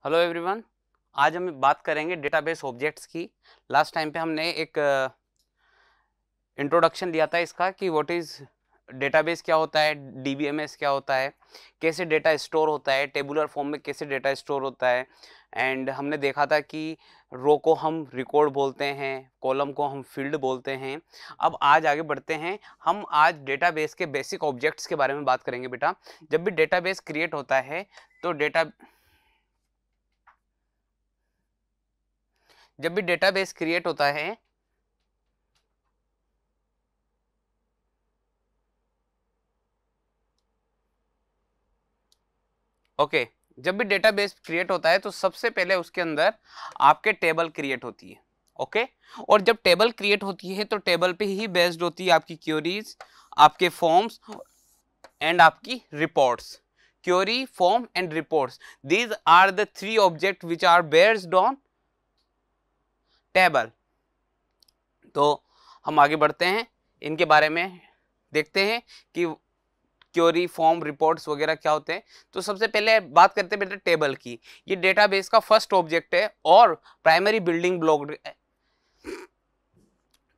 Hello everyone. आज हम बात करेंगे डेटाबेस ऑब्जेक्ट्स की। लास्ट टाइम पे हमने एक इंट्रोडक्शन लिया था इसका कि व्हाट इज़ डेटाबेस, क्या होता है, डीबीएमएस क्या होता है, कैसे डेटा स्टोर होता है, टेबुलर फॉर्म में कैसे डेटा स्टोर होता है। एंड हमने देखा था कि रो को हम रिकॉर्ड बोलते हैं, कॉलम को हम फील्ड बोलते हैं। अब आज आगे बढ़ते हैं, हम आज डेटाबेस के बेसिक ऑब्जेक्ट्स के बारे में बात करेंगे बेटा। जब भी डेटाबेस क्रिएट होता है तो जब भी डेटाबेस क्रिएट होता है ओके जब भी डेटाबेस क्रिएट होता है तो सबसे पहले उसके अंदर आपके टेबल क्रिएट होती है। ओके और जब टेबल क्रिएट होती है तो टेबल पे ही बेस्ड होती है आपकी क्वेरीज, आपके फॉर्म्स एंड आपकी reports. Query, form and reports, these are the three object which are based on table. तो हम आगे बढ़ते हैं, इनके बारे में देखते हैं कि क्वेरी, फॉर्म, रिपोर्ट्स वगैरह क्या होते हैं। तो सबसे पहले बात करते हैं बेटा टेबल की। ये डेटाबेस का फर्स्ट ऑब्जेक्ट है और प्राइमरी बिल्डिंग ब्लॉक है।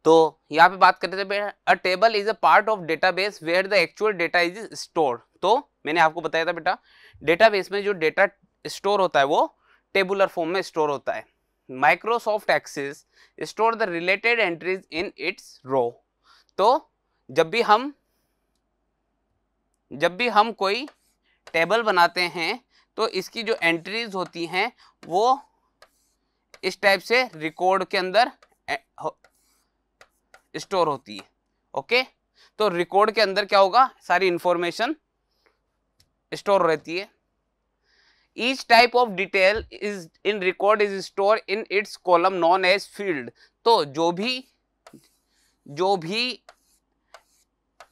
तो यहाँ पे बात करते थे a table is a part of database where the actual data is store. तो मैंने आपको बताया था बेटा, डेटाबेस में जो डेटा स्टोर होता है वो टेबुलर फॉर्म में स्टोर होता है। Microsoft Access store the related entries in its row. तो जब भी हम कोई टेबल बनाते हैं तो इसकी जो एंट्रीज होती हैं वो इस टाइप से रिकॉर्ड के अंदर स्टोर होती है। ओके तो रिकॉर्ड के अंदर क्या होगा, सारी इंफॉर्मेशन स्टोर रहती है। Each type of detail is in record is store in its column known as field. तो जो भी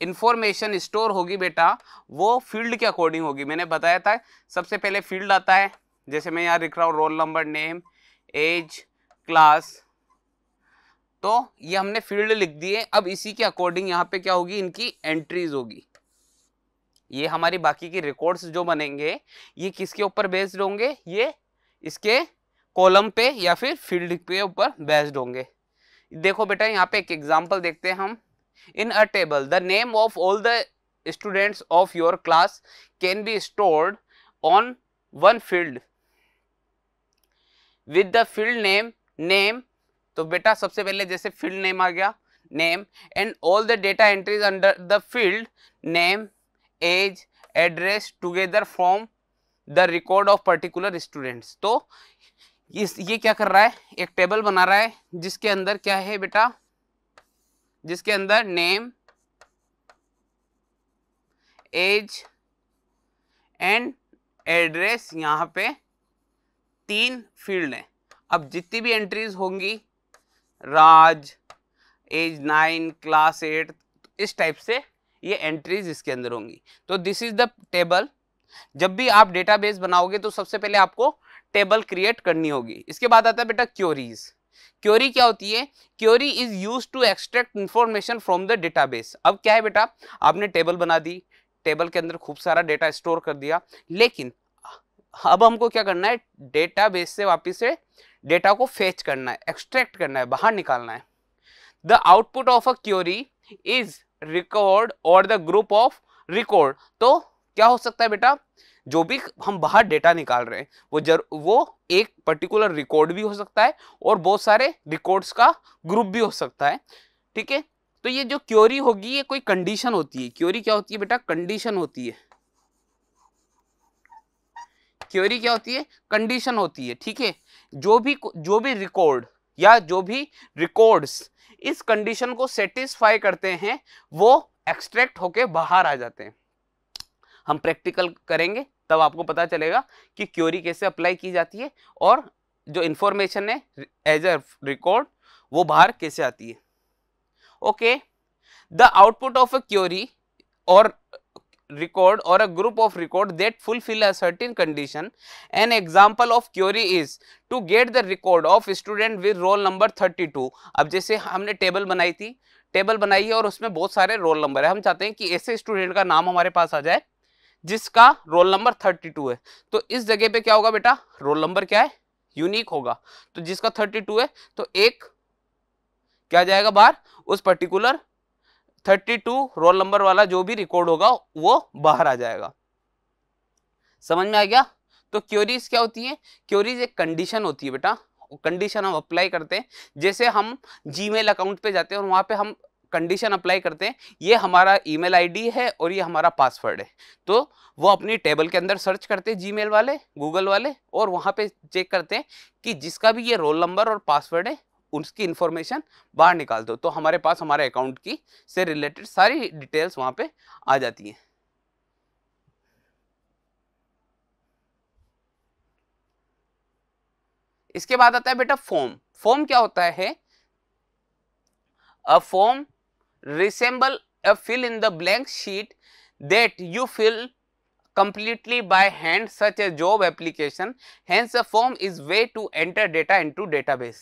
इंफॉर्मेशन स्टोर होगी बेटा वो फील्ड के अकॉर्डिंग होगी। मैंने बताया था सबसे पहले फील्ड आता है, जैसे मैं यहाँ लिख रहा हूँ roll number, name, age, class. तो ये हमने फील्ड लिख दिए। अब इसी के अकॉर्डिंग यहाँ पे क्या होगी, इनकी एंट्रीज होगी। ये हमारी बाकी की रिकॉर्ड्स जो बनेंगे ये किसके ऊपर बेस्ड होंगे, ये इसके कॉलम पे या फिर फील्ड के ऊपर बेस्ड होंगे। देखो बेटा यहाँ पे एक एग्जांपल देखते हैं हम। In a table, the name of all the students of your class can be stored on one field with the field name। तो बेटा सबसे पहले जैसे field name आ गया, name, and all the data entries under the field name, age, address together from the record of particular students। तो ये क्या कर रहा है, एक टेबल बना रहा है जिसके अंदर क्या है बेटा, जिसके अंदर नेम, एज एंड एड्रेस, यहाँ पे 3 फील्ड हैं। अब जितनी भी एंट्रीज होंगी, राज, एज 9, क्लास 8, इस टाइप से ये एंट्रीज इसके अंदर होंगी। तो दिस इज द टेबल। जब भी आप डेटाबेस बनाओगे तो सबसे पहले आपको टेबल क्रिएट करनी होगी। इसके बाद आता है बेटा क्वेरीज। क्वेरी क्या होती है, query is used to extract information from the database. अब क्या है बेटा, आपने टेबल बना दी, टेबल के अंदर खूब सारा डेटा स्टोर कर दिया, लेकिन अब हमको क्या करना है, डेटाबेस से वापस से डेटा को फेच करना है, एक्सट्रैक्ट करना है, बाहर निकालना है। The output of a query is record और द ग्रुप ऑफ रिकॉर्ड। तो क्या हो सकता है बेटा, जो भी हम बाहर डेटा निकाल रहे हैं वो एक पर्टिकुलर रिकॉर्ड भी हो सकता है और बहुत सारे रिकॉर्ड्स का ग्रुप भी हो सकता है। ठीक है, तो ये जो क्वेरी होगी ये कोई कंडीशन होती है। क्वेरी क्या होती है बेटा, कंडीशन होती है। क्वेरी क्या होती है, कंडीशन होती है। ठीक है, जो भी रिकॉर्ड या जो भी रिकॉर्ड्स इस कंडीशन को सेटिस्फाई करते हैं वो एक्सट्रैक्ट होके बाहर आ जाते हैं। हम प्रैक्टिकल करेंगे तब आपको पता चलेगा कि क्वेरी कैसे अप्लाई की जाती है और जो इंफॉर्मेशन है एज अ रिकॉर्ड वो बाहर कैसे आती है। Okay, the output of a query और record or a group of record that fulfill a certain condition. An example of query is to get the record of student with roll number 32। अब जैसे हमने table बनाई थी, table बनाई है और उसमें बहुत सारे रोल नंबर है, हम चाहते हैं कि ऐसे स्टूडेंट का नाम हमारे पास आ जाए जिसका रोल नंबर 32 है, तो इस जगह पे क्या होगा बेटा, रोल नंबर क्या है, यूनिक होगा, तो जिसका 32 है तो एक क्या जाएगा बाहर, उस पर्टिकुलर 32 रोल नंबर वाला जो भी रिकॉर्ड होगा वो बाहर आ जाएगा। समझ में आ गया। तो क्वेरीज क्या होती है, क्वेरीज एक कंडीशन होती है बेटा, कंडीशन हम अप्लाई करते हैं, जैसे हम जीमेल अकाउंट पे जाते हैं और वहां पे हम कंडीशन अप्लाई करते हैं, ये हमारा ईमेल आईडी है और ये हमारा पासवर्ड है, तो वो अपनी टेबल के अंदर सर्च करते हैं जीमेल वाले, गूगल वाले, और वहां पे चेक करते हैं कि जिसका भी ये रोल नंबर और पासवर्ड है उसकी इंफॉर्मेशन बाहर निकाल दो, तो हमारे पास हमारे अकाउंट की से रिलेटेड सारी डिटेल्स वहां पे आ जाती हैं। इसके बाद आता है बेटा फॉर्म। फॉर्म क्या होता है, a form resemble a fill in the blank sheet that you fill completely by hand such a job application, hence a form is way to enter data into database।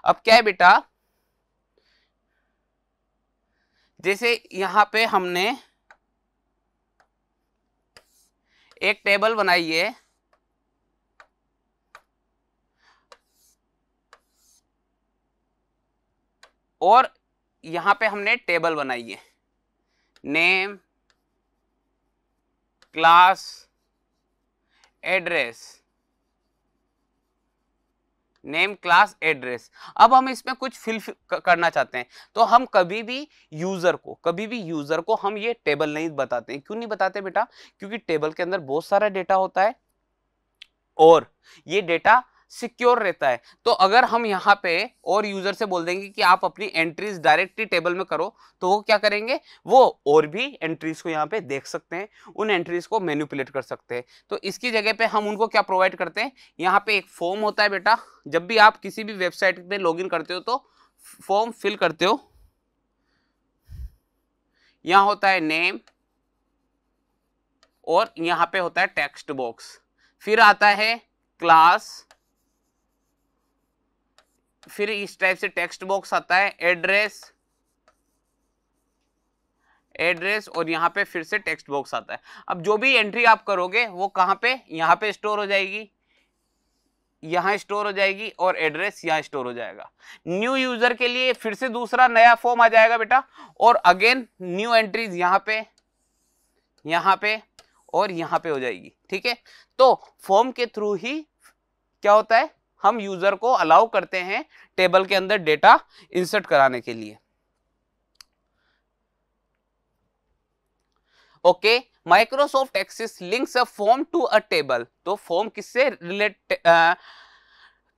अब क्या है बेटा, जैसे यहां पे हमने एक टेबल बनाई है और यहां पे हमने टेबल बनाई है name, class, address, name, class, address. अब हम इसमें कुछ फिल करना चाहते हैं, तो हम कभी भी यूजर को हम ये टेबल नहीं बताते हैं। क्यों नहीं बताते बेटा, क्योंकि टेबल के अंदर बहुत सारा डेटा होता है और ये डेटा सिक्योर रहता है। तो अगर हम यहाँ पे और यूजर से बोल देंगे कि आप अपनी एंट्रीज डायरेक्टली टेबल में करो, तो वो क्या करेंगे, वो और भी एंट्रीज को यहाँ पे देख सकते हैं, उन एंट्रीज को मैनिपुलेट कर सकते हैं। तो इसकी जगह पे हम उनको क्या प्रोवाइड करते हैं, यहाँ पे एक फॉर्म होता है बेटा, जब भी आप किसी भी वेबसाइट में लॉगिन करते हो तो फॉर्म फिल करते हो, यहाँ होता है नेम और यहाँ पे होता है टेक्स्ट बॉक्स, फिर आता है क्लास, फिर इस टाइप से टेक्स्ट बॉक्स आता है, एड्रेस और यहाँ पे फिर से टेक्स्ट बॉक्स आता है। अब जो भी एंट्री आप करोगे वो कहाँ पे, यहाँ पे स्टोर हो जाएगी, यहाँ स्टोर हो जाएगी और एड्रेस यहाँ स्टोर हो जाएगा। न्यू यूजर के लिए फिर से दूसरा नया फॉर्म आ जाएगा बेटा, और अगेन न्यू एंट्रीज यहाँ पे और यहाँ पे हो जाएगी। ठीक है, तो फॉर्म के थ्रू ही क्या होता है, हम यूजर को अलाउ करते हैं टेबल के अंदर डेटा इंसर्ट कराने के लिए। Okay, Microsoft Access links a form to a table. तो फॉर्म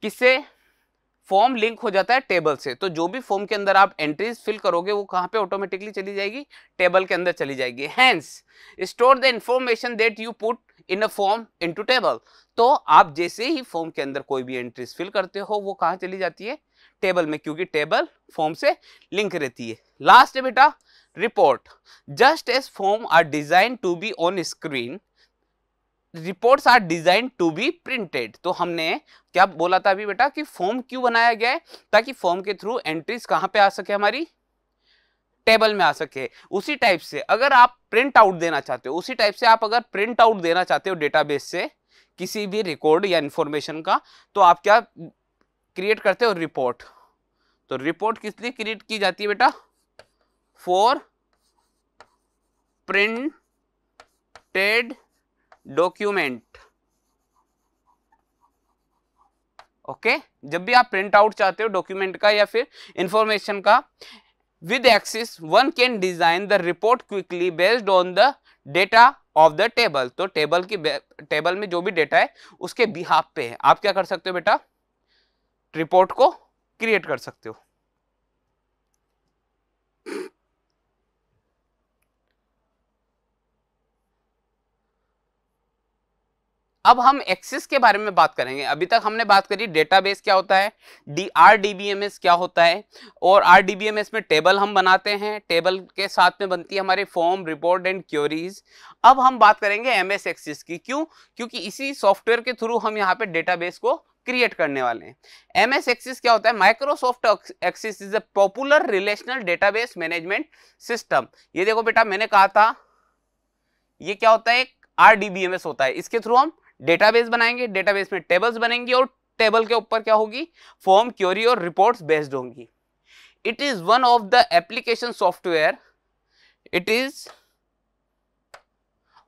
किससे फॉर्म लिंक हो जाता है, टेबल से। तो जो भी फॉर्म के अंदर आप एंट्रीज फिल करोगे वो कहां पे ऑटोमेटिकली चली जाएगी, टेबल के अंदर चली जाएगी। Hence store the information that you put in a form into table. तो आप जैसे ही फॉर्म के अंदर कोई भी एंट्रीज फिल करते हो वो कहां चली जाती है, टेबल में, क्योंकि टेबल फॉर्म से लिंक रहती है। लास्ट है बेटा report. Just as form are design to be on screen, reports are design to be printed. तो हमने क्या बोला था अभी बेटा कि फॉर्म क्यों बनाया गया है, ताकि फॉर्म के थ्रू एंट्रीज कहां पे आ सके, हमारी टेबल में आ सके। उसी टाइप से अगर आप प्रिंट आउट देना चाहते हो, उसी टाइप से आप अगर प्रिंट आउट देना चाहते हो डेटाबेस से किसी भी रिकॉर्ड या इंफॉर्मेशन का, तो आप क्या क्रिएट करते हो, रिपोर्ट। तो रिपोर्ट किस लिए क्रिएट की जाती है बेटा, फॉर प्रिंटेड डॉक्यूमेंट। ओके, जब भी आप प्रिंट आउट चाहते हो डॉक्यूमेंट का या फिर इंफॉर्मेशन का, with Access one can design the report quickly based on the data of the table. तो टेबल में जो भी डेटा है उसके बिहाफ पे है, आप क्या कर सकते हो बेटा, रिपोर्ट को क्रिएट कर सकते हो। अब हम एक्सेस के बारे में बात करेंगे। अभी तक हमने बात करी डेटाबेस क्या होता है, RDBMS क्या होता है, और RDBMS में टेबल हम बनाते हैं, टेबल के साथ में बनती है हमारे फॉर्म, रिपोर्ट एंड क्वेरीज। अब हम बात करेंगे MS एक्सेस की। क्यों, क्योंकि इसी सॉफ्टवेयर के थ्रू हम यहाँ पे डेटाबेस को क्रिएट करने वाले हैं। MS एक्सेस क्या होता है, Microsoft Access is a popular relational database management system. ये देखो बेटा मैंने कहा था ये क्या होता है, एक RDBMS होता है। इसके थ्रू हम डेटाबेस बनाएंगे, डेटाबेस में टेबल्स बनेंगी और टेबल के ऊपर क्या होगी, फॉर्म, क्वेरी और रिपोर्ट्स बेस्ड होंगी। It is one of the application software, it is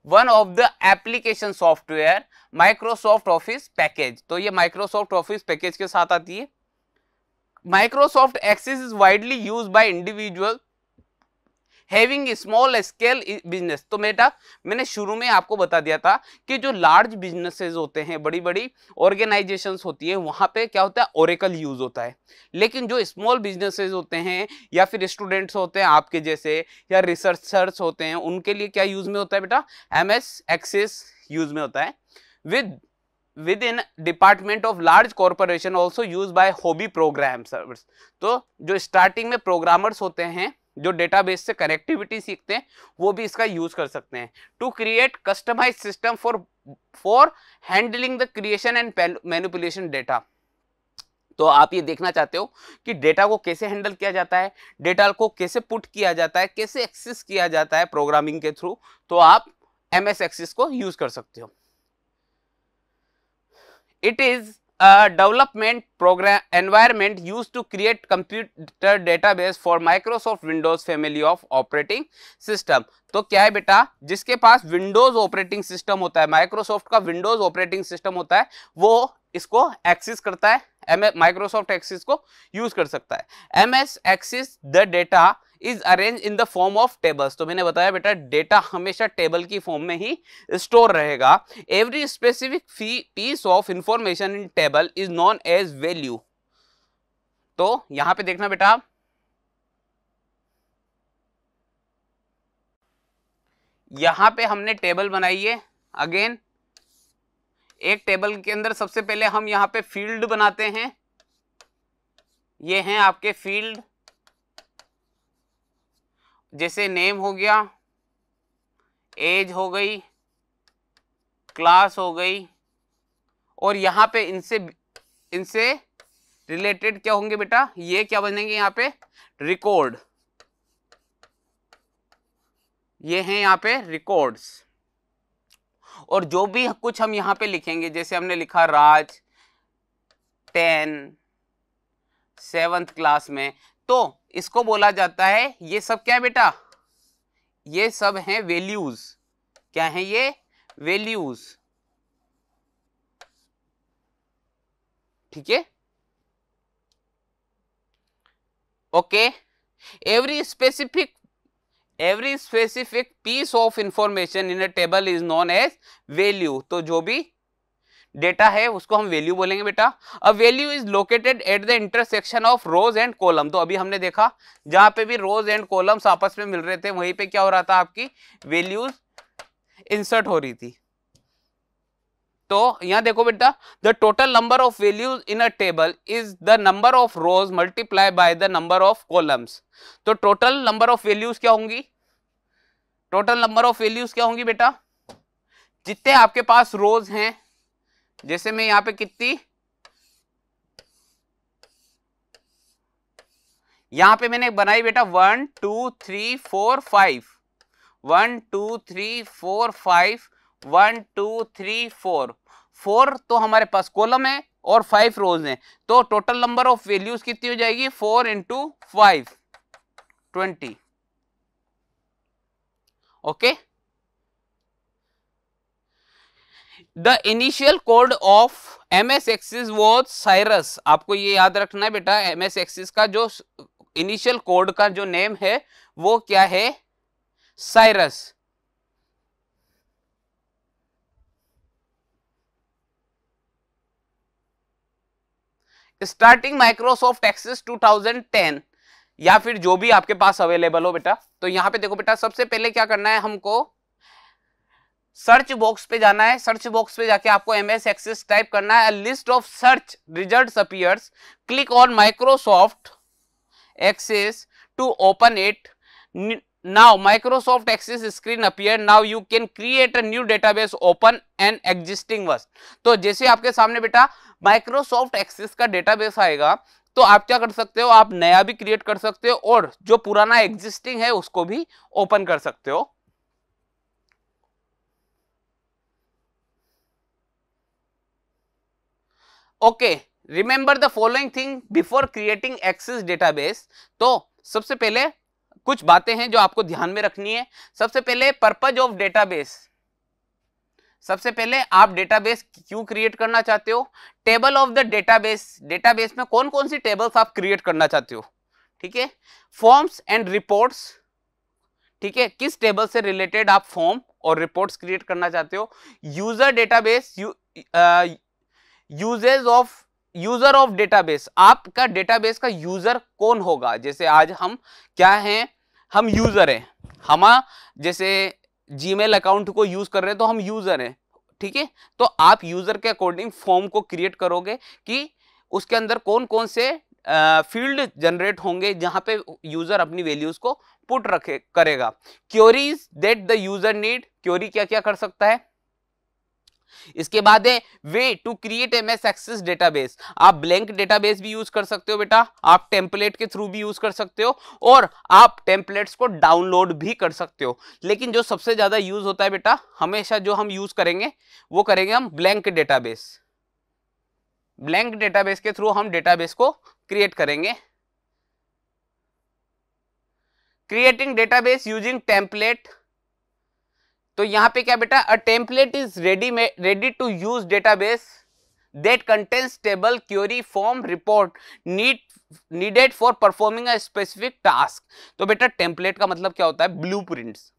one of the application software Microsoft Office package. तो ये माइक्रोसॉफ्ट ऑफिस पैकेज के साथ आती है। Microsoft Access is widely used by individual having small scale business. तो बेटा मैंने शुरू में आपको बता दिया था कि जो लार्ज बिजनेसेस होते हैं, बड़ी बड़ी ऑर्गेनाइजेशंस होती है, वहां पे क्या होता है, ओरेकल यूज होता है। लेकिन जो स्मॉल बिजनेसेस होते हैं या फिर स्टूडेंट्स होते हैं आपके जैसे, या रिसर्चर्स होते हैं, उनके लिए क्या यूज में होता है बेटा, MS एक्सेस यूज में होता है। within department of large corporation also used by hobby programmers। तो जो स्टार्टिंग में प्रोग्रामर्स होते हैं जो डेटाबेस से कनेक्टिविटी सीखते हैं, वो भी इसका यूज कर सकते हैं to create customize system for handling the creation and manipulation data. तो आप ये देखना चाहते हो कि डेटा को कैसे हैंडल किया जाता है, डेटा को कैसे पुट किया जाता है, कैसे एक्सेस किया जाता है प्रोग्रामिंग के थ्रू, तो आप MS एक्सेस को यूज कर सकते हो। It is a development program environment used to create computer database for Microsoft Windows family of operating system। तो क्या है बेटा, जिसके पास विंडोज ऑपरेटिंग सिस्टम होता है, माइक्रोसॉफ्ट का विंडोज ऑपरेटिंग सिस्टम होता है, वो इसको एक्सेस करता है, माइक्रोसॉफ्ट एक्सेस को यूज कर सकता है। MS Access the data is arrange in the form of tables. तो मैंने बताया बेटा डेटा हमेशा टेबल की फॉर्म में ही स्टोर रहेगा। Every specific piece of information in table is known as value. तो यहां पे देखना बेटा, यहां पे हमने टेबल बनाई है। अगेन एक टेबल के अंदर सबसे पहले हम यहां पे फील्ड बनाते हैं। ये हैं आपके फील्ड, जैसे नेम हो गया, एज हो गई, क्लास हो गई, और यहां पे इनसे रिलेटेड क्या होंगे बेटा, ये क्या बनेंगे यहां पे, रिकॉर्ड। ये हैं यहाँ पे रिकॉर्ड्स। और जो भी कुछ हम यहाँ पे लिखेंगे, जैसे हमने लिखा राज 10 7th क्लास में, तो इसको बोला जाता है, ये सब क्या है बेटा, ये सब हैं वैल्यूज। क्या है ये, वैल्यूज। ठीक है, okay. Every specific piece of information in a table is known as value. तो जो भी डेटा है उसको हम वैल्यू बोलेंगे बेटा। A value is located at the intersection of rose and column. तो अभी हमने देखा जहां पे भी रोज एंड कॉलम्स आपस में मिल रहे थे, वहीं पे क्या हो रहा था, आपकी वैल्यूज इंसर्ट हो रही थी। तो यहां देखो बेटा, the total number of values in a table is the number of rose multiply by the number of columns. तो टोटल नंबर ऑफ वैल्यूज क्या होंगी, टोटल नंबर ऑफ वैल्यूज क्या होंगी बेटा, जितने आपके पास रोज हैं, जैसे मैं यहां पे कितनी, यहां पे मैंने बनाई बेटा 1 2 3 4 5, 1 2 3 4 5, 1 2 3 4, 4 तो हमारे पास कॉलम है और 5 रोज हैं। तो टोटल नंबर ऑफ वैल्यूज कितनी हो जाएगी, 4 × 5 20। Okay, the initial code of MS axis was Cyrus. आपको ये याद रखना है बेटा, MS एक्सिस का जो इनिशियल कोड का जो नेम है वो क्या है, साइरस। स्टार्टिंग माइक्रोसॉफ्ट एक्सेस 2010, या फिर जो भी आपके पास अवेलेबल हो बेटा। तो यहां पे देखो बेटा, सबसे पहले क्या करना है, हमको सर्च बॉक्स पे जाना है। सर्च बॉक्स पे जाके आपको MS एक्सेस टाइप करना है। List of search results appears, click on Microsoft access to open it. Now Microsoft access screen appear. Now you can create a new database, open an existing one. तो जैसे आपके सामने बेटा Microsoft access का database आएगा, तो आप क्या कर सकते हो, आप नया भी क्रिएट कर सकते हो और जो पुराना एग्जिस्टिंग है उसको भी ओपन कर सकते हो। Okay, remember the following thing before creating access database. तो सबसे पहले कुछ बातें हैं जो आपको ध्यान में रखनी है। सबसे पहले पर्पज ऑफ डेटाबेस। सबसे पहले आप डेटाबेस क्यों क्रिएट करना चाहते हो, table of the database, database में कौन कौन सी टेबल्स आप क्रिएट करना चाहते हो, ठीक है, फॉर्म्स एंड रिपोर्ट्स, ठीक है, किस टेबल से रिलेटेड आप फॉर्म और रिपोर्ट्स क्रिएट करना चाहते हो, user database, uses of, user of database, आपका डेटाबेस का यूजर कौन होगा। जैसे आज हम क्या हैं, हम यूजर हैं, हम जैसे जीमेल अकाउंट को यूज कर रहे हैं तो हम यूजर हैं, ठीक है, तो आप यूजर के अकॉर्डिंग फॉर्म को क्रिएट करोगे कि उसके अंदर कौन कौन से फील्ड जनरेट होंगे जहां पे यूजर अपनी वैल्यूज को पुट रखे करेगा। Queries that the user need, query क्या क्या कर सकता है। इसके बाद है way to create MS access database, आप ब्लैंक डेटाबेस भी यूज कर सकते हो बेटा, आप टेम्पलेट के थ्रू भी यूज कर सकते हो और आप टेम्पलेट्स को डाउनलोड भी कर सकते हो। लेकिन जो सबसे ज्यादा यूज होता है बेटा, हमेशा जो हम यूज करेंगे वो करेंगे हम ब्लैंक डेटाबेस। ब्लैंक डेटाबेस के थ्रू हम डेटाबेस को क्रिएट करेंगे। क्रिएटिंग डेटाबेस यूजिंग टेम्पलेट, तो यहां पे क्या बेटा, a template is ready to use database that contains table, query, form, report needed for performing a specific task. तो बेटा टेम्पलेट का मतलब क्या होता है, ब्लूप्रिंट्स।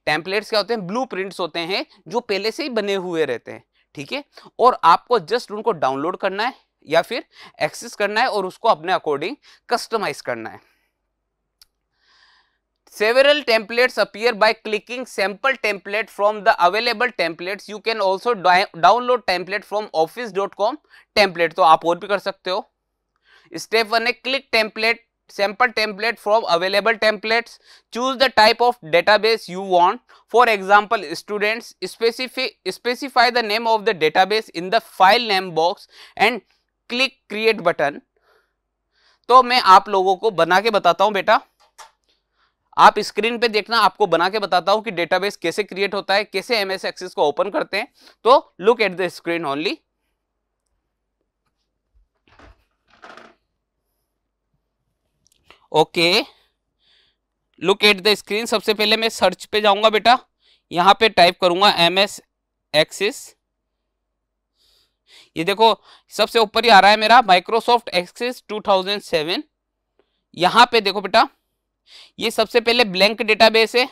टेम्पलेट्स क्या होते हैं, ब्लूप्रिंट्स होते हैं जो पहले से ही बने हुए रहते हैं, ठीक है, और आपको जस्ट उनको डाउनलोड करना है या फिर एक्सेस करना है और उसको अपने अकॉर्डिंग कस्टमाइज करना है। Several templates appear by clicking sample template from the available templates. You can also download template from office.com template, तो आप और भी कर सकते हो। Step 1 है click template, sample template from available templates. Choose the type of database you want. For example, students, specify the name of the database in the file name box and click create button. तो मैं आप लोगों को बना के बताता हूं बेटा, आप स्क्रीन पे देखना, आपको बना के बताता हूं कि डेटाबेस कैसे क्रिएट होता है, कैसे एमएस एक्सेस को ओपन करते हैं। तो look at the screen only. Okay, look at the screen. सबसे पहले मैं सर्च पे जाऊंगा बेटा, यहां पे टाइप करूंगा एमएस एक्सेस। ये देखो सबसे ऊपर ही आ रहा है मेरा माइक्रोसॉफ्ट एक्सेस 2007। यहां पे देखो बेटा, ये सबसे पहले ब्लैंक डेटाबेस है।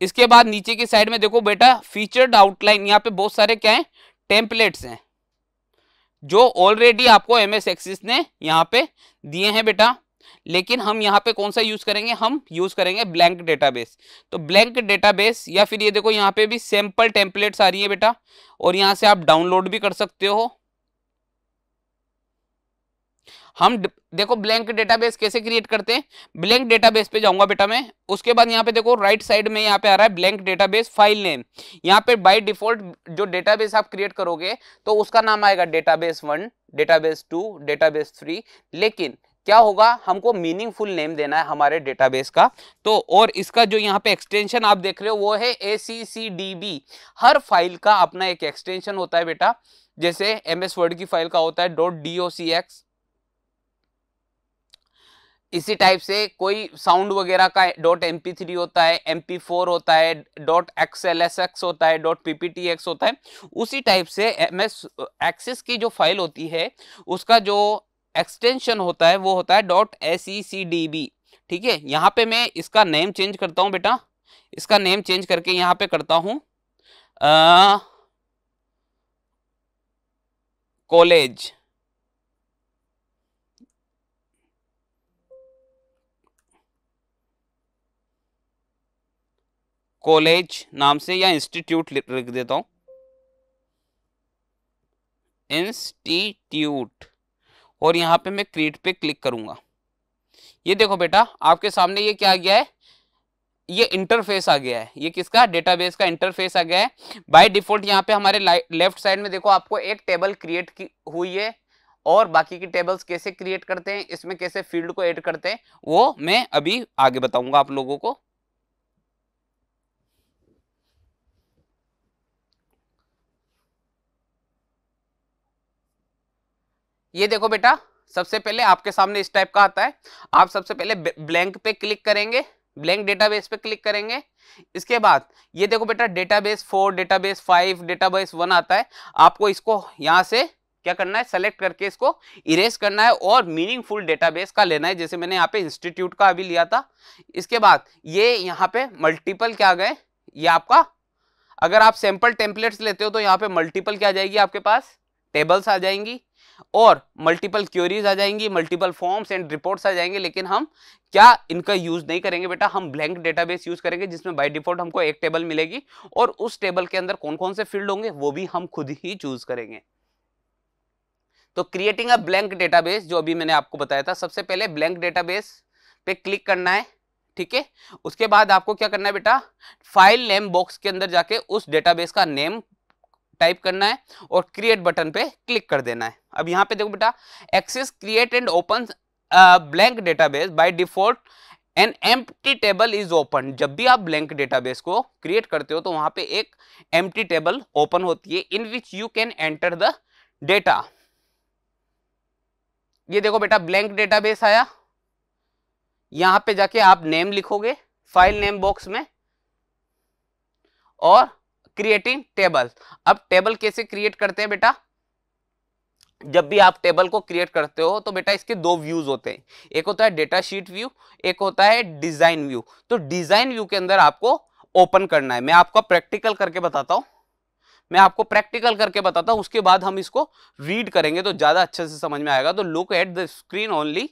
इसके बाद नीचे की साइड में देखो बेटा फीचर्ड आउटलाइन, यहाँ पे बहुत सारे क्या है, टेम्पलेट्स हैं जो ऑलरेडी आपको एमएस एक्सेस ने यहाँ पे दिए हैं बेटा। लेकिन हम यहाँ पे कौन सा यूज करेंगे, हम यूज करेंगे ब्लैंक डेटाबेस। तो ब्लैंक डेटाबेस या फिर ये देखो यहाँ पे भी सैंपल टेम्पलेट्स आ रही है बेटा, और यहाँ से आप डाउनलोड भी कर सकते हो। हम देखो ब्लैंक डेटाबेस कैसे क्रिएट करते हैं, ब्लैंक डेटाबेस पे जाऊंगा बेटा मैं। उसके बाद यहाँ पे देखो राइट साइड में यहाँ पे आ रहा है ब्लैंक डेटाबेस फाइल नेम। यहाँ पे बाय डिफॉल्ट जो डेटाबेस आप क्रिएट करोगे तो उसका नाम आएगा डेटाबेस 1, डेटाबेस 2, डेटाबेस 3। लेकिन क्या होगा, हमको मीनिंगफुल नेम देना है हमारे डेटाबेस का। तो और इसका जो यहाँ पे एक्सटेंशन आप देख रहे हो वो है ACCDB। हर फाइल का अपना एक एक्सटेंशन होता है बेटा, जैसे MS वर्ड की फाइल का होता है .docx, इसी टाइप से कोई साउंड वगैरह का .mp3 होता है, MP4 होता है, .xlsx होता है, .pptx होता है। उसी टाइप से MS एक्सेस की जो फाइल होती है उसका जो एक्सटेंशन होता है वो होता है .secdb, ठीक है। यहाँ पे मैं इसका नेम चेंज करता हूँ बेटा, इसका नेम चेंज करके यहाँ पे करता हूँ कॉलेज, कॉलेज नाम से, या इंस्टीट्यूट लिख देता हूं, इंस्टीट्यूट, और यहां पे मैं क्रिएट पे क्लिक करूंगा। ये देखो बेटा आपके सामने ये क्या आ गया है, ये इंटरफेस आ गया है, ये किसका, डेटाबेस का इंटरफेस आ गया है। बाय डिफॉल्ट यहाँ पे हमारे लेफ्ट साइड में देखो आपको एक टेबल क्रिएट की हुई है, और बाकी की टेबल्स कैसे क्रिएट करते हैं, इसमें कैसे फील्ड को ऐड करते हैं, वो मैं अभी आगे बताऊंगा आप लोगों को। ये देखो बेटा, सबसे पहले आपके सामने इस टाइप का आता है। आप सबसे पहले ब्लैंक पे क्लिक करेंगे, ब्लैंक डेटाबेस पे क्लिक करेंगे। इसके बाद ये देखो बेटा, डेटाबेस 4, डेटाबेस 5, डेटाबेस 1 आता है। आपको इसको यहां से क्या करना है, सेलेक्ट करके इसको इरेज करना है और मीनिंगफुल डेटाबेस का लेना है, जैसे मैंने यहाँ पे इंस्टीट्यूट का अभी लिया था। इसके बाद ये यहाँ पे मल्टीपल क्या आ गए, ये आपका, अगर आप सैंपल टेम्पलेट्स लेते हो तो यहाँ पे मल्टीपल क्या आ जाएगी, आपके पास टेबल्स आ जाएंगी और मल्टीपल क्वेरीज आ जाएंगी, मल्टीपल फॉर्म्स एंड रिपोर्ट्स आ जाएंगे। लेकिन हम क्या इनका यूज नहीं करेंगे बेटा, हम ब्लैंक डेटाबेस यूज करेंगे, जिसमें बाय डिफॉल्ट हमको एक टेबल मिलेगी और उस टेबल के अंदर कौन कौन से फील्ड होंगे वो भी हम खुद ही चूज करेंगे। तो क्रिएटिंग अ ब्लैंक डेटाबेस, जो अभी मैंने आपको बताया था, सबसे पहले ब्लैंक डेटाबेस पे क्लिक करना है, ठीक है। उसके बाद आपको क्या करना है बेटा, फाइल नेम बॉक्स के अंदर जाके उस डेटाबेस का नेम टाइप करना है और क्रिएट बटन पे क्लिक कर देना है। अब यहाँ पे देखो बेटा, access create and open blank database by default an empty table is open. जब भी आप ब्लैंक डेटाबेस को क्रिएट करते हो तो वहां पे एक एम्प्टी टेबल ओपन होती है, in which you can enter the data. ये देखो बेटा, ब्लैंक डेटाबेस आया, यहां पे जाके आप नेम लिखोगे फाइल नेम बॉक्स में और क्रिएटिंग टेबल। अब टेबल कैसे क्रिएट करते हैं बेटा, जब भी आप टेबल को क्रिएट करते हो तो बेटा इसके दो व्यूज होते हैं, एक होता है डेटा शीट व्यू, एक होता है डिजाइन व्यू। तो डिजाइन व्यू के अंदर आपको ओपन करना है। मैं आपको प्रैक्टिकल करके बताता हूं, उसके बाद हम इसको रीड करेंगे तो ज्यादा अच्छे से समझ में आएगा। तो look at the screen only.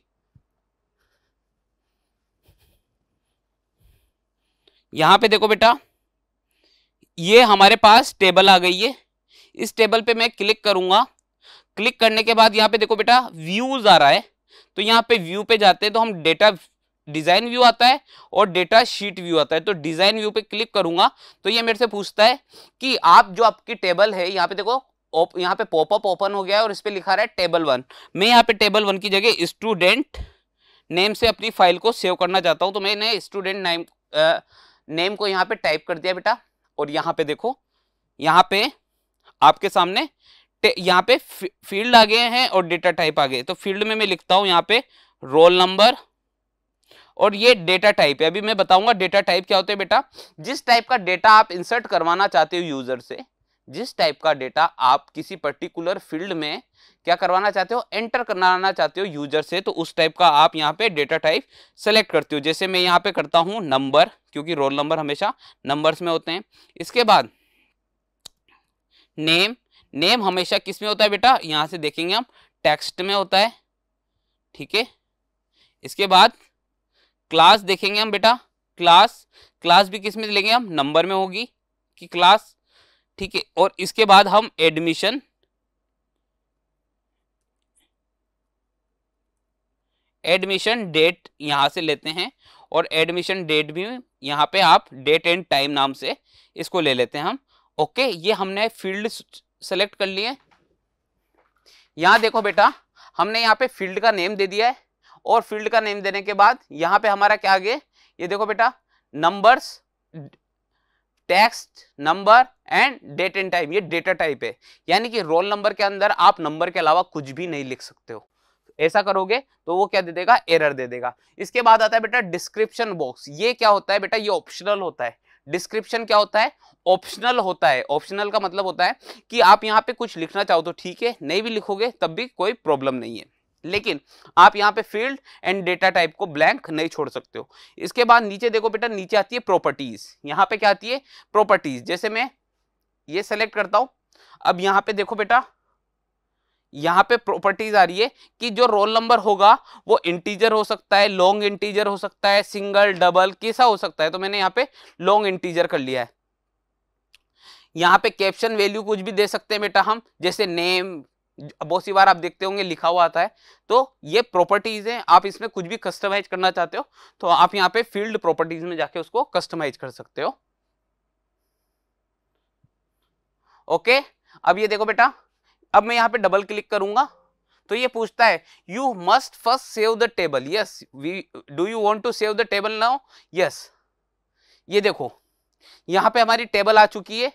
यहां पे देखो बेटा, ये हमारे पास टेबल आ गई है। इस टेबल पे मैं क्लिक करूंगा, क्लिक करने के बाद यहाँ पे देखो बेटा व्यूज आ रहा है, तो यहाँ पे व्यू पे जाते हैं तो हम डेटा डिजाइन व्यू आता है और डेटा शीट व्यू आता है। तो डिजाइन व्यू पे क्लिक करूंगा तो ये मेरे से पूछता है कि आप जो आपकी टेबल है, यहाँ पे देखो यहाँ पे पॉपअप ओपन हो गया है और इस पे लिखा रहा है टेबल 1। मैं यहाँ पे टेबल 1 की जगह स्टूडेंट नेम से अपनी फाइल को सेव करना चाहता हूँ, तो मैंने स्टूडेंट नेम को यहाँ पे टाइप कर दिया बेटा। और यहाँ पे देखो, यहाँ पे आपके सामने यहाँ पे फील्ड आ गए हैं और डेटा टाइप आ गए। तो फील्ड में मैं लिखता हूं यहाँ पे रोल नंबर और ये डेटा टाइप है। अभी मैं बताऊंगा डेटा टाइप क्या होता है बेटा। जिस टाइप का डेटा आप इंसर्ट करवाना चाहते हो यूजर से, जिस टाइप का डेटा आप किसी पर्टिकुलर फील्ड में क्या करवाना चाहते हो, एंटर करवाना चाहते हो यूजर से, तो उस टाइप का आप यहाँ पे डेटा टाइप सेलेक्ट करते हो। जैसे मैं यहाँ पे करता हूँ नंबर, क्योंकि रोल नंबर हमेशा नंबर्स में होते हैं। इसके बाद नेम, नेम हमेशा किस में होता है बेटा, यहां से देखेंगे हम टेक्स्ट में होता है, ठीक है। इसके बाद क्लास देखेंगे हम बेटा, क्लास भी किस में लेंगे हम, नंबर में होगी कि क्लास, ठीक है। और इसके बाद हम एडमिशन डेट यहां से लेते हैं और एडमिशन डेट भी यहां पे आप डेट एंड टाइम नाम से इसको ले लेते हैं हम। ओके, ये हमने फील्ड सेलेक्ट कर लिए। यहां देखो बेटा, हमने यहाँ पे फील्ड का नेम दे दिया है और फील्ड का नेम देने के बाद यहाँ पे हमारा क्या आ गया, ये देखो बेटा numbers, text, number and date and time, ये डेटा टाइप है। यानी कि रोल नंबर के अंदर आप नंबर के अलावा कुछ भी नहीं लिख सकते हो। ऐसा करोगे तो वो क्या दे देगा, एरर दे देगा। इसके बाद आता है बेटा डिस्क्रिप्शन बॉक्स। ये क्या होता है बेटा, ये ऑप्शनल होता है। डिस्क्रिप्शन क्या होता है, ऑप्शनल होता है। ऑप्शनल का मतलब होता है कि आप यहाँ पे कुछ लिखना चाहो तो ठीक है, नहीं भी लिखोगे तब भी कोई प्रॉब्लम नहीं है, लेकिन आप यहाँ पे फील्ड एंड डेटा टाइप को ब्लैंक नहीं छोड़ सकते हो। इसके बाद नीचे देखो बेटा, नीचे आती है प्रॉपर्टीज। यहाँ पे क्या आती है, प्रॉपर्टीज। जैसे मैं ये सेलेक्ट करता हूं, अब यहाँ पे देखो बेटा, यहाँ पे प्रॉपर्टीज आ रही है कि जो रोल नंबर होगा वो इंटीजर हो सकता है, लॉन्ग इंटीजर हो सकता है, सिंगल, डबल, कैसा हो सकता है। तो मैंने यहाँ पे लॉन्ग इंटीजर कर लिया है। यहाँ पे कैप्शन वैल्यू कुछ भी दे सकते हैं बेटा हम, जैसे नेम, बहुत सी बार आप देखते होंगे लिखा हुआ आता है। तो ये प्रॉपर्टीज हैं, आप इसमें कुछ भी कस्टमाइज करना चाहते हो तो आप यहाँ पे फील्ड प्रॉपर्टीज में जाके उसको कस्टमाइज कर सकते हो। ओके, अब ये देखो बेटा, अब मैं यहाँ पे डबल क्लिक करूंगा तो ये पूछता है you must first save the table. Yes, do you want to save the table now, yes. ये देखो यहाँ पे हमारी टेबल आ चुकी है।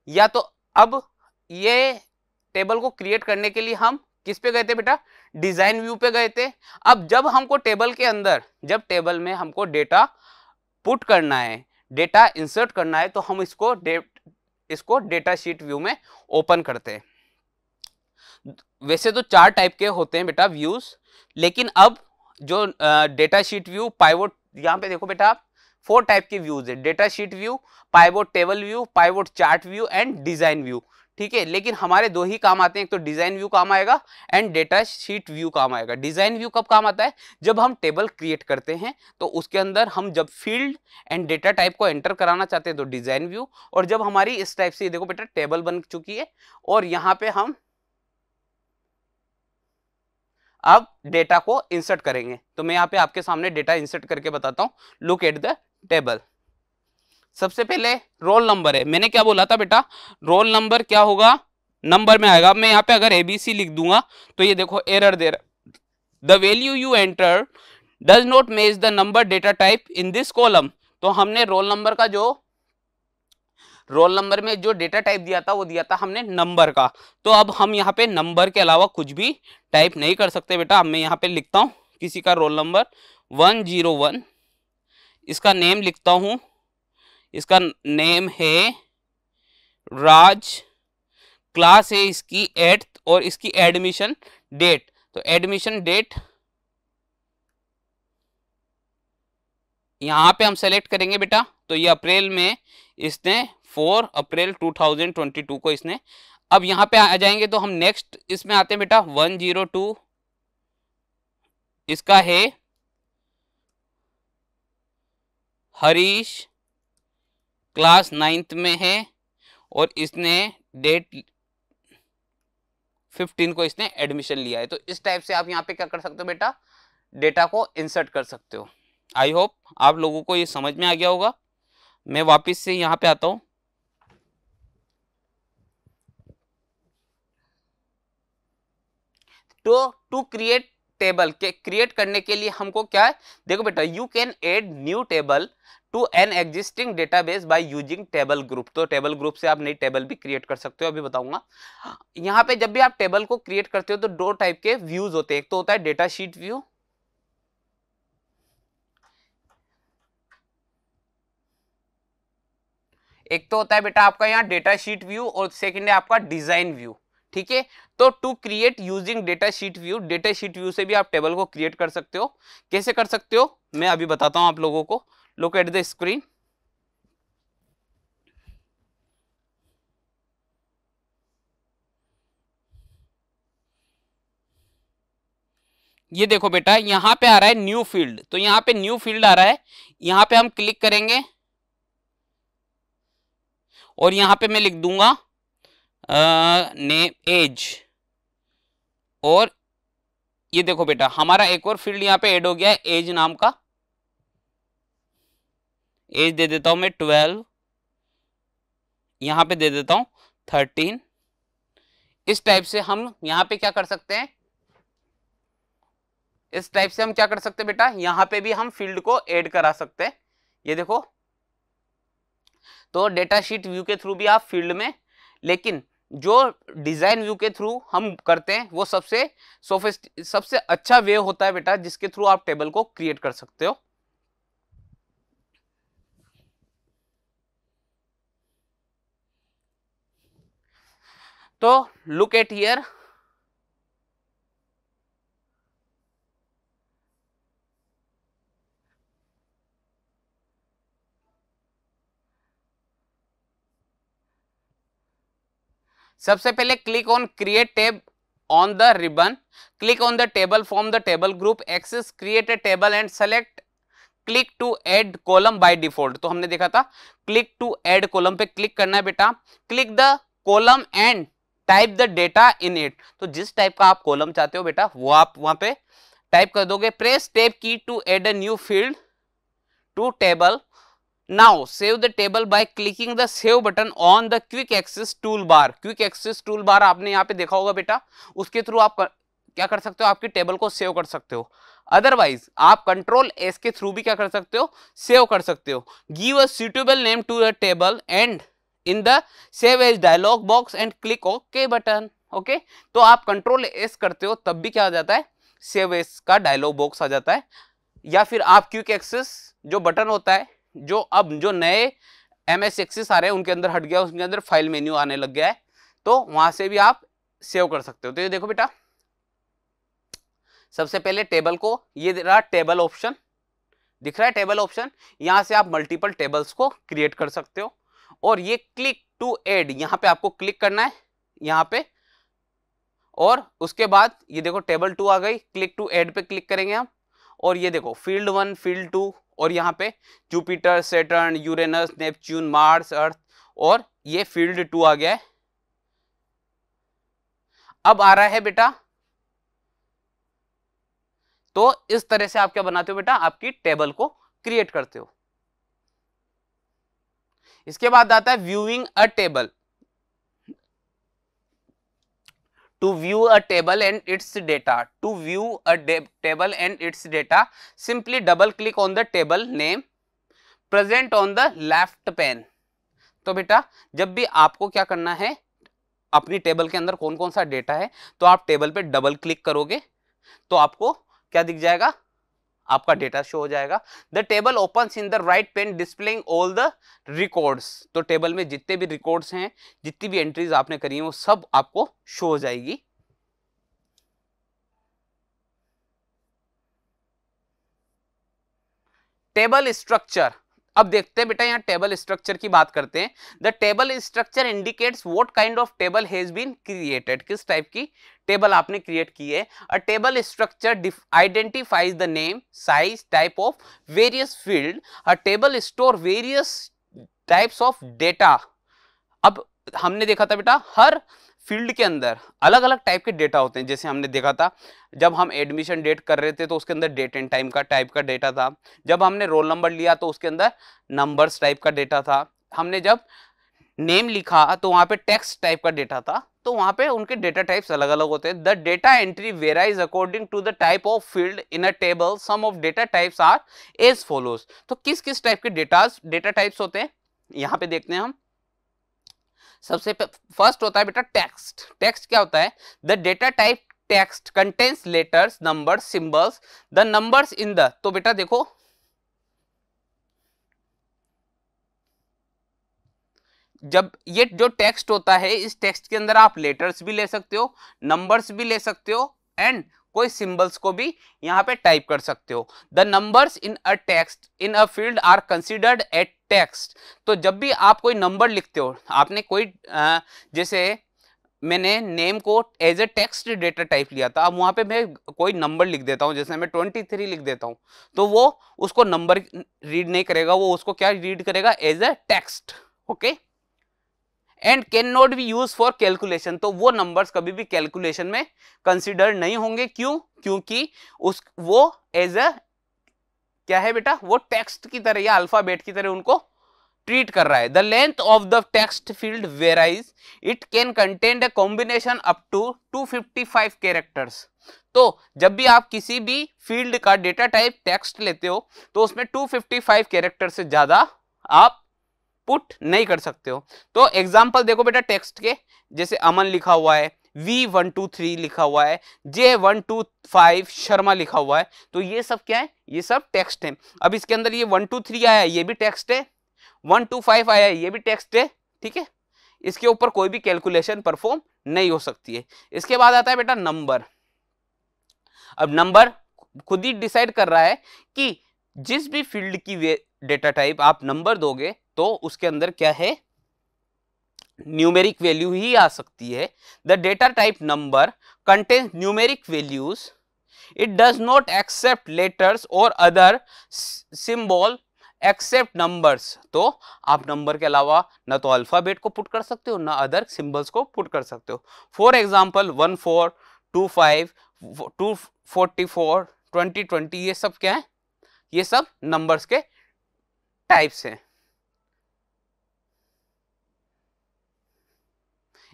या तो अब ये टेबल को क्रिएट करने के लिए हम किस पे गए थे बेटा, डिजाइन व्यू पे गए थे। अब जब हमको टेबल के अंदर, जब टेबल में हमको डेटा पुट करना है, डेटा इंसर्ट करना है, तो हम इसको डेटा शीट व्यू में ओपन करते हैं। वैसे तो 4 टाइप के होते हैं बेटा व्यूज, लेकिन अब जो डेटा शीट व्यू पाइवोट, यहाँ पे देखो बेटा 4 टाइप के व्यूज है, data sheet view, pivot table view, pivot chart view and design view. ठीक है, लेकिन हमारे 2 ही काम आते हैं, एक तो डिजाइन व्यू काम आएगा एंड डेटा शीट व्यू काम आएगा। डिजाइन व्यू कब काम आता है, जब हम टेबल क्रिएट करते हैं तो उसके अंदर हम जब फील्ड एंड डेटा टाइप को एंटर कराना चाहते हैं तो डिजाइन व्यू, और जब हमारी इस टाइप से देखो बेटा टेबल बन चुकी है और यहाँ पे हम अब डेटा को इंसर्ट करेंगे, तो मैं यहाँ पे आपके सामने डेटा इंसर्ट करके बताता हूं। Look at the table. सबसे पहले रोल नंबर है, मैंने क्या बोला था बेटा, रोल नंबर क्या होगा, नंबर में आएगा। मैं यहाँ पे अगर एबीसी लिख दूंगा तो ये देखो एरर दे रहा, the value you enter does not match the number data type in this column. तो हमने रोल नंबर का जो रोल नंबर में जो डेटा टाइप दिया था वो दिया था हमने नंबर का, तो अब हम यहाँ पे नंबर के अलावा कुछ भी टाइप नहीं कर सकते बेटा। अब मैं यहाँ पे लिखता हूँ किसी का रोल नंबर 101, इसका नेम लिखता हूँ, इसका नेम है राज, क्लास है इसकी 8th और इसकी एडमिशन डेट, तो एडमिशन डेट यहाँ पे हम सेलेक्ट करेंगे बेटा, तो ये अप्रैल में इसने 4 अप्रैल 2022 को इसने। अब यहाँ पे आ जाएंगे तो हम नेक्स्ट इसमें आते हैं बेटा 102, इसका है हरीश, क्लास 9th में है और इसने डेट 15 को इसने एडमिशन लिया है। तो इस टाइप से आप यहाँ पे क्या कर सकते हो बेटा, डेटा को इंसर्ट कर सकते हो। आई होप आप लोगों को ये समझ में आ गया होगा। मैं वापस से यहाँ पे आता हूँ। तो टू क्रिएट टेबल के क्रिएट करने के लिए हमको क्या है, देखो बेटा you can add new table to an existing database by using table group. तो टेबल ग्रुप से आप नई टेबल भी क्रिएट कर सकते हो, अभी बताऊंगा। यहाँ पे जब भी आप टेबल को क्रिएट करते हो तो 2 टाइप के व्यूज होते हैं, एक तो होता है डेटा शीट व्यू, एक तो होता है बेटा आपका यहाँ डेटा शीट व्यू और सेकंड है आपका डिजाइन व्यू। ठीक है, तो to create using data sheet view से भी आप टेबल को क्रिएट कर सकते हो। कैसे कर सकते हो मैं अभी बताता हूं आप लोगों को। Look at the screen. ये देखो बेटा यहां पे आ रहा है न्यू फील्ड, तो यहां पे न्यू फील्ड आ रहा है, यहां पे हम क्लिक करेंगे और यहां पे मैं लिख दूंगा नेम एज, और ये देखो बेटा हमारा एक और फील्ड यहाँ पे ऐड हो गया है एज नाम का। एज दे देता हूं मैं 12, यहां पे दे देता हूं 13। इस टाइप से हम यहाँ पे क्या कर सकते हैं, इस टाइप से हम क्या कर सकते हैं बेटा, यहां पे भी हम फील्ड को ऐड करा सकते हैं। ये देखो, तो डेटा शीट व्यू के थ्रू भी आप फील्ड में, लेकिन जो डिजाइन व्यू के थ्रू हम करते हैं वो सबसे अच्छा वे होता है बेटा जिसके थ्रू आप टेबल को क्रिएट कर सकते हो। तो लुक एट हियर, सबसे पहले click on create tab on the ribbon, click on the table from the table group, access create a table and select click to add column by default. तो हमने देखा था क्लिक टू ऐड कॉलम पे click करना है बेटा, click the column and type the data in it. तो जिस टाइप का आप कॉलम चाहते हो बेटा वो आप वहां पे टाइप कर दोगे। Press tab key to add a new field to table. Now save the table by clicking the save button on the quick access tool bar. Quick access tool bar आपने यहाँ पे देखा होगा बेटा, उसके थ्रू आप क्या कर सकते हो, आपकी टेबल को सेव कर सकते हो। अदरवाइज आप कंट्रोल एस के थ्रू भी क्या कर सकते हो, सेव कर सकते हो। Give a suitable name to the table and in the save as dialog box and click okay button. Okay, तो आप कंट्रोल एस करते हो तब भी क्या आ जाता है, सेव एस का डायलॉग बॉक्स आ जाता है। या फिर आप क्विक एक्सेस जो बटन होता है, जो अब जो नए MS एक्सेस आ रहे हैं उनके अंदर हट गया, उसके अंदर फाइल मेन्यू आने लग गया है, तो वहां से भी आप सेव कर सकते हो। तो ये देखो बेटा, सबसे पहले टेबल को, ये रहा टेबल ऑप्शन, दिख रहा है टेबल ऑप्शन, यहां से आप मल्टीपल टेबल्स को क्रिएट कर सकते हो। और ये क्लिक टू ऐड, यहां पे आपको क्लिक करना है यहां पे, और उसके बाद ये देखो टेबल 2 आ गई, क्लिक टू ऐड पे क्लिक करेंगे हम, और ये देखो फील्ड 1, फील्ड 2, और यहाँ पे Jupiter, Saturn, Uranus, Neptune, Mars, Earth, और ये फील्ड 2 आ गया है। अब आ रहा है बेटा, तो इस तरह से आप क्या बनाते हो बेटा, आपकी टेबल को क्रिएट करते हो। इसके बाद आता है viewing a table. To view a table and its data, to view a table and its data, simply double click on the table name present on the left pane। तो बेटा जब भी आपको क्या करना है, अपनी टेबल के अंदर कौन कौन सा डेटा है, तो आप टेबल पे डबल क्लिक करोगे तो आपको क्या दिख जाएगा, आपका डेटा शो हो जाएगा। The table opens in the right pane displaying all the records. तो टेबल में जितने भी रिकॉर्ड्स हैं, जितनी भी एंट्रीज आपने करी हैं, वो सब आपको शो हो जाएगी। टेबल स्ट्रक्चर, अब देखते हैं बेटा, यहाँ टेबल स्ट्रक्चर की बात करते हैं। The table structure indicates what kind of table has been created, किस टाइप की टेबल आपने क्रिएट की है। A table structure identifies the name, size, type of various field. A table store various types of data. अब हमने देखा था बेटा, हर फील्ड के अंदर अलग अलग टाइप के डेटा होते हैं। जैसे हमने देखा था जब हम एडमिशन डेट कर रहे थे तो उसके अंदर डेट एंड टाइम का टाइप का डेटा था। जब हमने रोल नंबर लिया तो उसके अंदर नंबर्स टाइप का डेटा था। हमने जब नेम लिखा तो वहां पे टेक्स्ट टाइप का डेटा था। तो वहां पे उनके डेटा टाइप्स अलग अलग होते हैं। The data entry varies according to the type of field in a table. Some of data types are as follows. तो किस किस टाइप के डेटा टाइप्स होते हैं यहाँ पे देखते हैं हम। सबसे फर्स्ट होता है बेटा टेक्स्ट। टेक्स्ट क्या होता है, the data type text contains letters, numbers, symbols. The numbers in the, तो बेटा देखो जब ये जो टेक्स्ट होता है, इस टेक्स्ट के अंदर आप लेटर्स भी ले सकते हो, नंबर्स भी ले सकते हो, एंड कोई सिंबल्स को भी यहाँ पे टाइप कर सकते हो। The numbers in a text in a field are considered a text. तो जब भी आप कोई नंबर लिखते हो, आपने कोई जैसे मैंने नेम को as a text data type लिया था, अब वहां पे मैं कोई नंबर लिख देता हूं, जैसे मैं 23 लिख देता हूं, तो वो उसको नंबर रीड नहीं करेगा, वो उसको क्या रीड करेगा, as a text. Okay, and can not be use for calculation. तो वो नंबर्स कभी भी कैलकुलेशन में कंसिडर नहीं होंगे। क्यों? क्योंकि वो एज अ क्या है बेटा, वो टेक्स्ट की तरह या अल्फाबेट की तरह उनको ट्रीट कर रहा है। The length of the text field varies, it can contain a combination up to 255 characters. तो जब भी आप किसी भी फील्ड का डेटा टाइप टेक्स्ट लेते हो तो उसमें 255 कैरेक्टर से ज्यादा आप पुट नहीं कर सकते हो। तो एग्जाम्पल देखो बेटा टेक्स्ट के, जैसे अमन लिखा हुआ है, V123 लिखा हुआ है, J125 शर्मा लिखा हुआ है, तो ये सब क्या है, ये सब टेक्स्ट है। अब इसके अंदर ये 123 आया, ये भी टेक्स्ट है, 125 आया, ये भी टेक्स्ट है। ठीक है, इसके ऊपर कोई भी कैलकुलेशन परफॉर्म नहीं हो सकती है। इसके बाद आता है बेटा नंबर। अब नंबर खुद ही डिसाइड कर रहा है कि जिस भी फील्ड की डेटा टाइप आप नंबर दोगे तो उसके अंदर क्या है, न्यूमेरिक वैल्यू ही आ सकती है। The data type number contains numeric values, it does not accept letters और अदर सिंबल एक्सेप्ट नंबर्स। तो आप नंबर के अलावा ना तो अल्फाबेट को पुट कर सकते हो, ना अदर सिंबल्स को पुट कर सकते हो। फॉर एग्जाम्पल 14, 25, 244, 2020, ये सब क्या है, ये सब नंबर्स के टाइप्स हैं।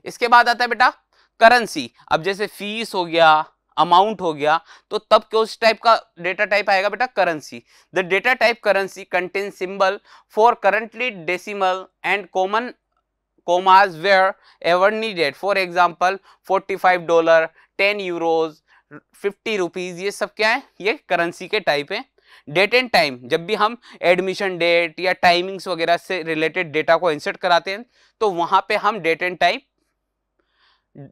इसके बाद आता है बेटा करेंसी। अब जैसे फीस हो गया, अमाउंट हो गया, तो तब किस टाइप का डेटा टाइप आएगा बेटा, currency. The data type currency contain symbol for currently decimal and common commas wherever needed. For example, $45, 10 euros, 50 rupees, ये सब क्या है, ये करेंसी के टाइप है. डेट एंड टाइम, जब भी हम एडमिशन डेट या टाइमिंग्स वगैरह से रिलेटेड डेटा को इंसर्ट कराते हैं तो वहां पे हम date and type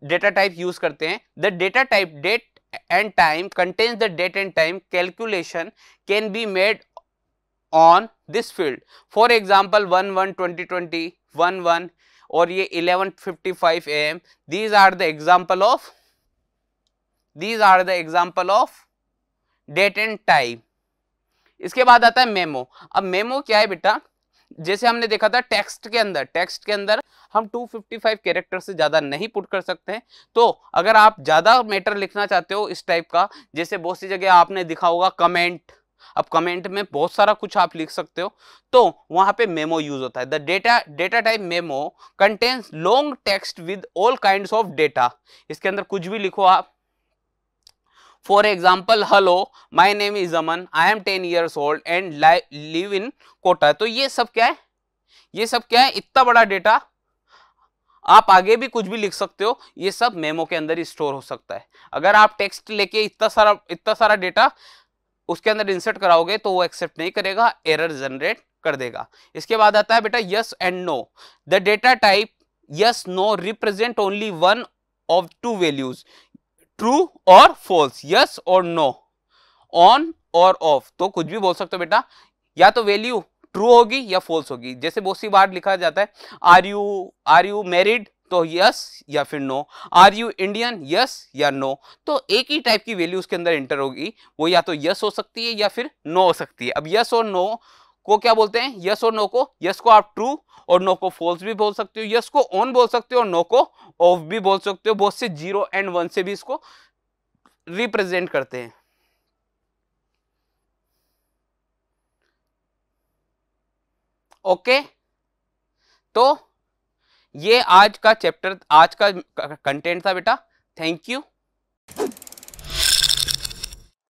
data type use करते हैं. The data type date and time contains the date and time calculation can be made on this field. For example 1/1/2020, 1/1 और ये 11:55 AM. these are the example of date and time. इसके बाद आता है memo. अब memo क्या है बेटा, जैसे हमने देखा था टेक्स्ट के अंदर हम 255 कैरेक्टर से ज्यादा नहीं पुट कर सकते हैं. तो अगर आप ज्यादा मैटर लिखना चाहते हो इस टाइप का, जैसे बहुत सी जगह आपने दिखा होगा कमेंट, अब कमेंट में बहुत सारा कुछ आप लिख सकते हो, तो वहां पे मेमो यूज होता है. The data type memo contains long text with all kinds of data. इसके अंदर कुछ भी लिखो आप. For example, hello, my name is Aman, I am 10 years old and live in Kota. तो ये सब क्या है, इतना बड़ा डेटा आप आगे भी कुछ भी लिख सकते हो, ये सब मेमो के अंदर ही स्टोर हो सकता है. अगर आप टेक्स्ट लेके इतना सारा डेटा उसके अंदर इंसर्ट कराओगे तो वो एक्सेप्ट नहीं करेगा, एरर जनरेट कर देगा. इसके बाद आता है बेटा yes and no. The data type yes no represent only one of two values, true और फॉल्स, यस और नो, ऑन और ऑफ. तो कुछ भी बोल सकते हो बेटा, या तो वैल्यू ट्रू होगी या फॉल्स होगी. जैसे बहुत सी बार लिखा जाता है आर यू मैरिड, तो यस या फिर no. Are you Indian, yes या नो. तो एक ही टाइप की वैल्यू उसके अंदर एंटर होगी, वो या तो यस हो सकती है या फिर नो हो सकती है. अब यस और नो को क्या बोलते हैं, यस और नो को, यस को आप ट्रू और नो को फॉल्स भी बोल सकते हो, यस को ऑन बोल सकते हो और नो को ऑफ भी बोल सकते हो. बहुत से 0 and 1 से भी इसको रिप्रेजेंट करते हैं. ओके, तो ये आज का चैप्टर, आज का कंटेंट था बेटा. Thank you.